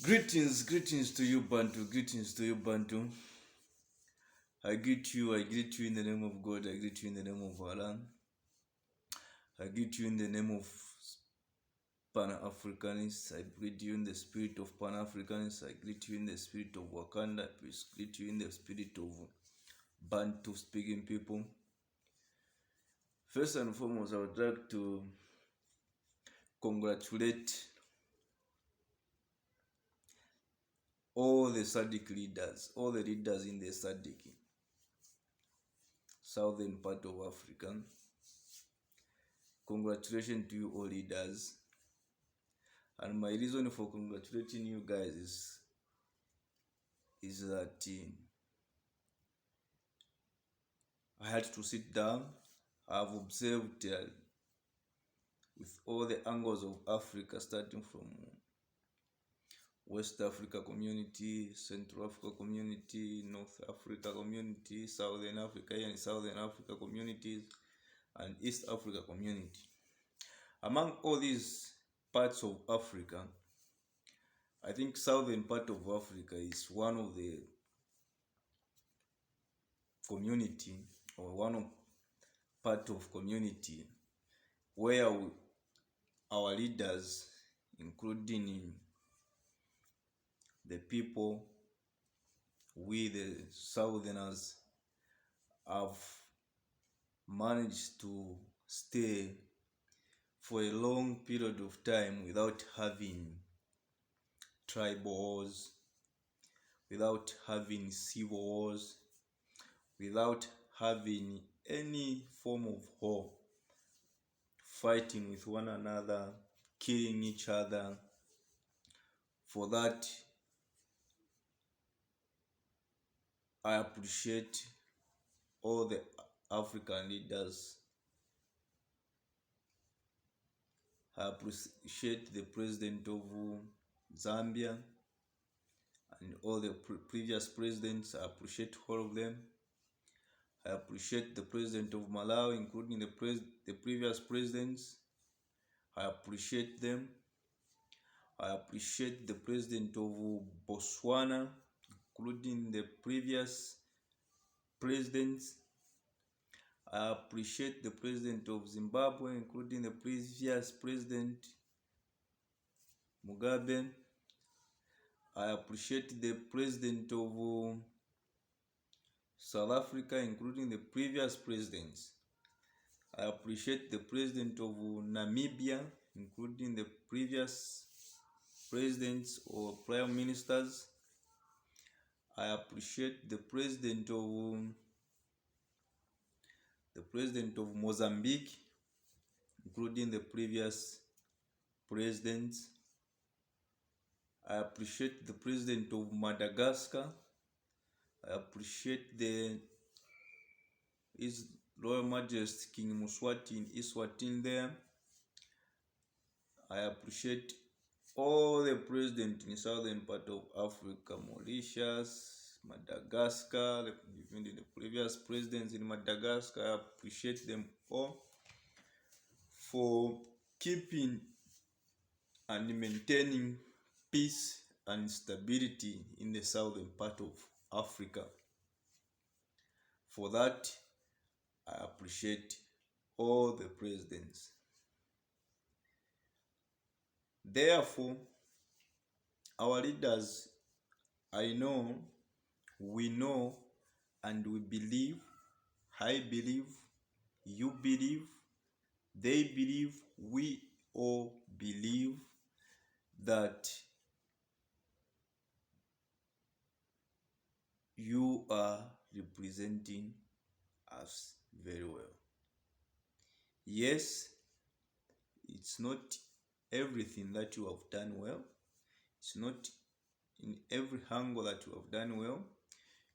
Greetings to you, Bantu. Greetings to you, Bantu. I greet you in the name of God. I greet you in the name of Allah. I greet you in the name of Pan-Africanists. I greet you in the spirit of Pan-Africanists. I greet you in the spirit of Wakanda. I greet you in the spirit of Bantu speaking people. First and foremost, I would like to congratulate all the SADC leaders, all the leaders in the SADC, southern part of Africa. Congratulations to you all leaders. And my reason for congratulating you guys is that I had to sit down. I've observed with all the angles of Africa, starting from West Africa community, Central Africa community, North Africa community, Southern Africa and Southern Africa communities, and East Africa community. Among all these parts of Africa, I think southern part of Africa is one of the community or one of part of community where our leaders, including the people, we the southerners, have managed to stay for a long period of time without having tribal wars, without having civil wars, without having any form of war, fighting with one another, killing each other. For that, I appreciate all the African leaders. I appreciate the president of Zambia and all the previous presidents. I appreciate all of them. I appreciate the president of Malawi, including the previous presidents. I appreciate them. I appreciate the president of Botswana, including the previous presidents. I appreciate the president of Zimbabwe, including the previous president Mugabe. I appreciate the president of South Africa, including the previous presidents. I appreciate the president of Namibia, including the previous presidents or prime ministers. I appreciate the president of Mozambique, including the previous presidents. I appreciate the president of Madagascar. I appreciate His Royal Majesty King Mswati in Eswatini there. I appreciate all the presidents in southern part of Africa, Mauritius, Madagascar, even the previous presidents in Madagascar. I appreciate them all for keeping and maintaining peace and stability in the southern part of Africa. For that, I appreciate all the presidents. Therefore, our leaders, we know, and we believe, I believe, you believe, they believe, we all believe that you are representing us very well. Yes, it's not everything that you have done well. It's not in every angle that you have done well.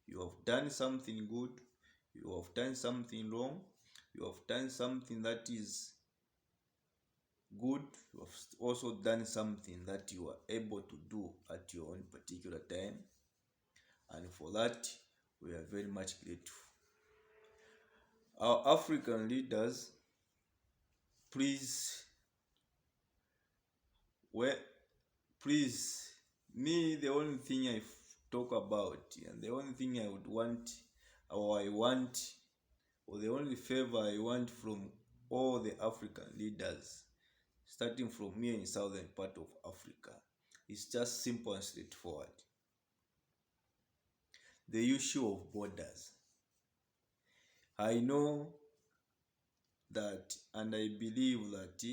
You have done something good. You have done something wrong. You have done something that is good. You have also done something that you are able to do at your own particular time. And for that, we are very much grateful. Our African leaders, please Me, the only thing talk about, and the only thing I would want, or I want, or the only favor I want from all the African leaders, starting from here in southern part of Africa, is just simple and straightforward. The issue of borders. I know that, and I believe that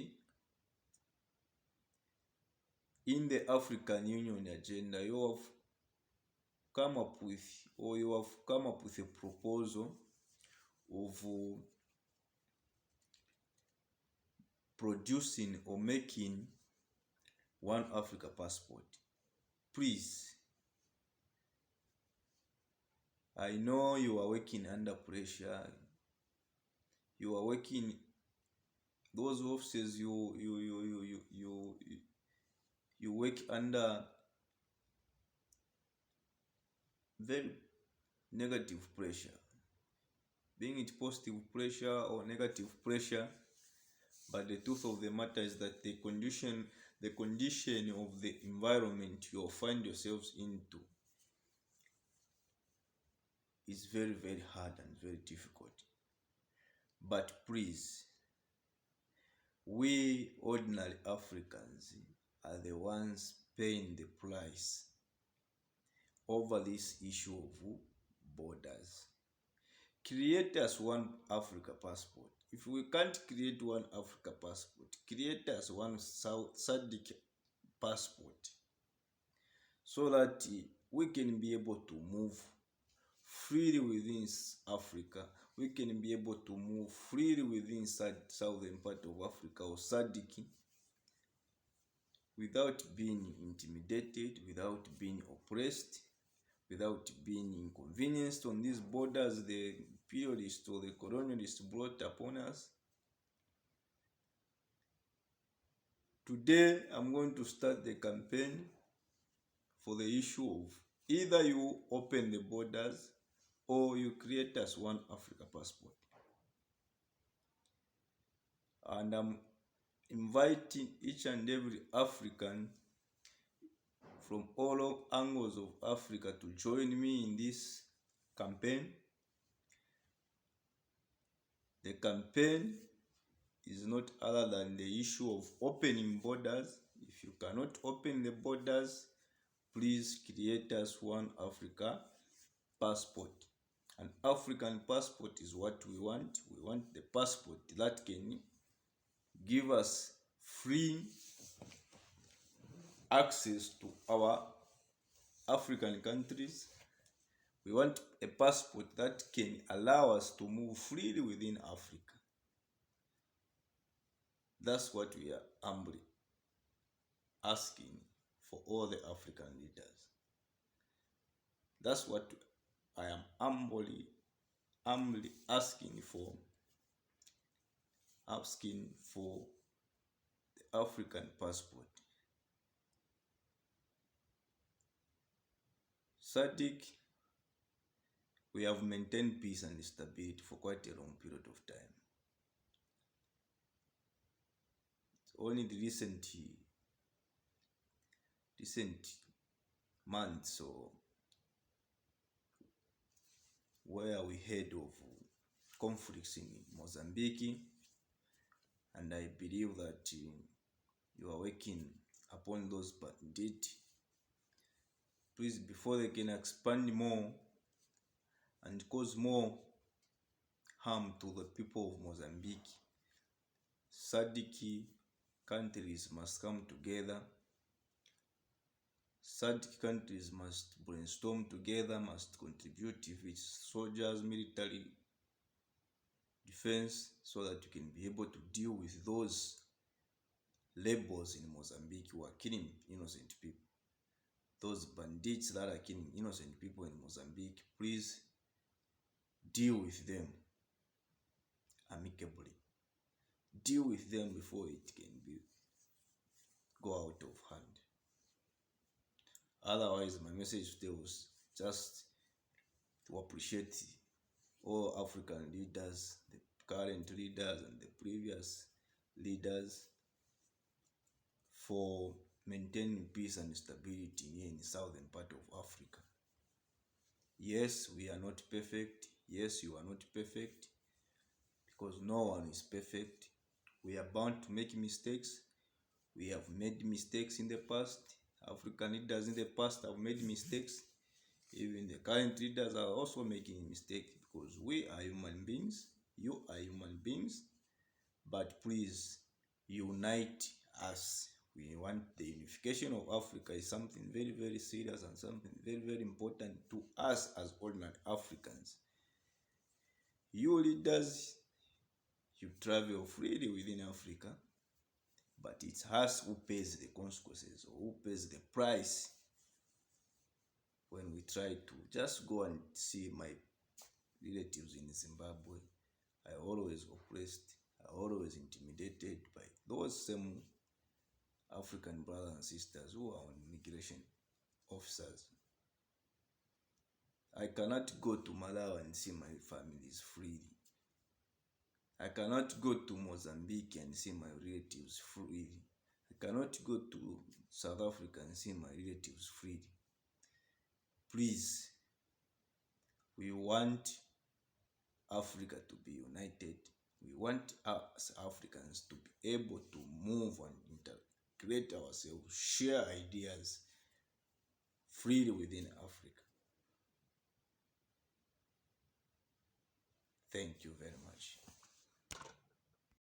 in the African Union agenda, you have come up with, or you have come up with a proposal of producing or making one Africa passport. Please, I know you are working under pressure. You are working, those offices you work under very negative pressure, being it positive pressure or negative pressure. But the truth of the matter is that the condition of the environment you find yourselves into is very, very hard and very difficult. But please, we ordinary Africans are the ones paying the price over this issue of borders. Create us one Africa passport. If we can't create one Africa passport, create us one SADC passport, so that we can be able to move freely within Africa. We can be able to move freely within southern part of Africa, or SADC, without being intimidated, without being oppressed, without being inconvenienced on these borders the imperialists or the colonialists brought upon us. Today, I'm going to start the campaign for the issue of either you open the borders or you create us one Africa passport. And I'm inviting each and every African from all angles of Africa to join me in this campaign. The campaign is not other than the issue of opening borders. If you cannot open the borders, please create us one Africa passport. An African passport is what we want. We want the passport that can give us free access to our African countries. We want a passport that can allow us to move freely within Africa. That's what we are humbly asking for all the African leaders. That's what I am humbly asking for the African passport. SADC, we have maintained peace and stability for quite a long period of time. It's only the recent months or where we heard of conflicts in Mozambique, and I believe that you are working upon those bandits. Please, before they can expand more and cause more harm to the people of Mozambique, SADC countries must come together. SADC countries must brainstorm together, must contribute with its soldiers, military defense, so that you can be able to deal with those rebels in Mozambique who are killing innocent people. Those bandits that are killing innocent people in Mozambique, please deal with them amicably. Deal with them before it can go out of hand. Otherwise, my message today was just to appreciate all African leaders, the current leaders and the previous leaders, for maintaining peace and stability here in the southern part of Africa. Yes, we are not perfect. Yes, you are not perfect, because no one is perfect. We are bound to make mistakes. We have made mistakes in the past. African leaders in the past have made mistakes. Even the current leaders are also making mistakes, because we are human beings. You are human beings. But please, unite us. We want the unification of Africa is something very, very serious and something very, very important to us as ordinary Africans. You leaders, you travel freely within Africa, but it's us who pays the consequences, or who pays the price when we try to just go and see my relatives in Zimbabwe. I always oppressed, I always intimidated by those same African brothers and sisters who are on immigration officers. I cannot go to Malawi and see my families freely. I cannot go to Mozambique and see my relatives freely. I cannot go to South Africa and see my relatives freely. Please, we want Africa to be united. We want us Africans to be able to move and integrate ourselves, share ideas freely within Africa. Thank you very much.